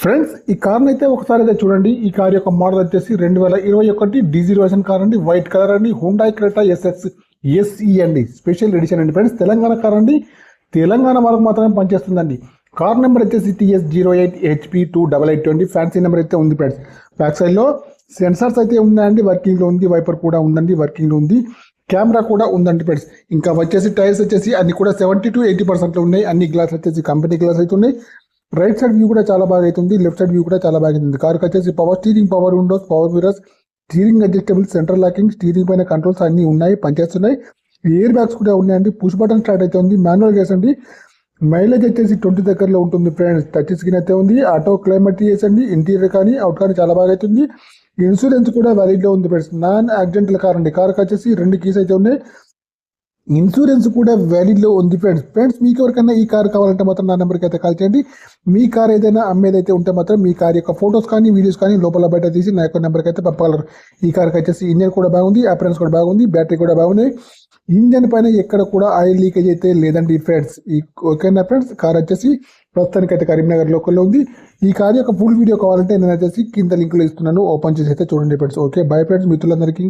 Friends ఈ car అయితే ఒకసారి అయితే చూడండి. ఈ కార్ యొక్క మోడల్ వచ్చేసి 2021 డీజిల్ వర్షన్ కార్ అండి. వైట్ కలర్ అండి. హుండాయ్ క్రెటా ఎస్ఎక్స్ ఎస్ఈ అండి. స్పెషల్ ఎడిషన్ అండి ఫ్రెండ్స్. తెలంగాణ కార్ అండి. తెలంగాణ వాళ్ళకు మాత్రమే పనిచేస్తుందండి. కార్ నెంబర్ వచ్చేసి TS08HP28820. ఫ్యాన్సీ నెంబర్ అయితే ఉంది ఫ్రెండ్స్. బ్యాక్ సైడ్ లో సెన్సార్స్ అయితే ఉన్నాయండి. వర్కింగ్ లో ఉంది. వైపర్ కూడా ఉందండి. వర్కింగ్ లో ఉంది. కెమెరా కూడా ఉందండి ఫ్రెండ్స్. ఇంకా వచ్చేసి టైర్స్ వచ్చేసి అన్ని కూడా 70 to 80% ఉన్నాయి. అన్ని గ్లాస్ వచ్చేసి కంపెనీ గ్లాస్ అయితే ఉన్నాయి. రైట్ సైడ్ వ్యూ కూడా చాలా బాగా అవుతుంది. లెఫ్ట్ సైడ్ వ్యూ కూడా చాలా బాగా అవుతుంది. కారుకి వచ్చేసి power steering, power Windows, power mirrors, steering adjustable, central locking, steering పైన కంట్రోల్స్ అన్ని ఉన్నాయి, పనిచేస్తున్నాయి. ఎయిర్ బ్యాగ్స్ కూడా ఉన్నాయండి. పుష్ బటన్ స్టార్ట్ అయితే ఉంది. మాన్యువల్ గేస్ అండి. మైలేజ్ వచ్చేసి 20 దగ్గరలో ఉంటుంది ఫ్రెండ్స్. టచ్ స్క్రీన్ అయితే ఉంది. ఆటో క్లైమేట్ అండి. ఇంటీరియర్ కానీ అవుట్ కానీ చాలా బాగా అవుతుంది. ఇన్సూరెన్స్ కూడా వ్యాలిడ్ లో ఉంది ఫ్రెండ్స్. నాన్ యాక్సిడెంటల్ కార్ అండి. కార్కి వచ్చేసి 2 కీస్ అయితే ఉన్నాయి. ఇన్సూరెన్స్ కూడా వ్యాలిడ్ లో ఉంది ఫ్రెండ్స్ మీకు ఎవరికైనా ఈ కార్ కావాలంటే మాత్రం నా నెంబర్కి అయితే కాల్ చేయండి. మీ కార్ ఏదైనా అమ్మేదైతే ఉంటే మాత్రం మీ కార్ యొక్క ఫొటోస్ కానీ వీడియోస్ కానీ లోపల బయట తీసి నా యొక్క నెంబర్కి అయితే పంపగలరు. ఈ కార్కి వచ్చేసి ఇంజన్ కూడా బాగుంది, అపిరెన్స్ కూడా బాగుంది, బ్యాటరీ కూడా బాగున్నాయి. ఇంజన్ పైన ఎక్కడ కూడా ఆయిల్ లీకేజ్ అయితే లేదండి ఫ్రెండ్స్. ఈ ఓకేనా ఫ్రెండ్స్. కార్ వచ్చేసి ప్రస్తుతానికి అయితే కరీంనగర్ లోకల్లో ఉంది. ఈ కార్ యొక్క ఫుల్ వీడియో కావాలంటే నేను వచ్చేసి కింద లింకులో ఇస్తున్నాను, ఓపెన్ చేసి అయితే చూడండి ఫ్రెండ్స్. ఓకే, బై ఫ్రెండ్స్ మిత్రులందరికీ.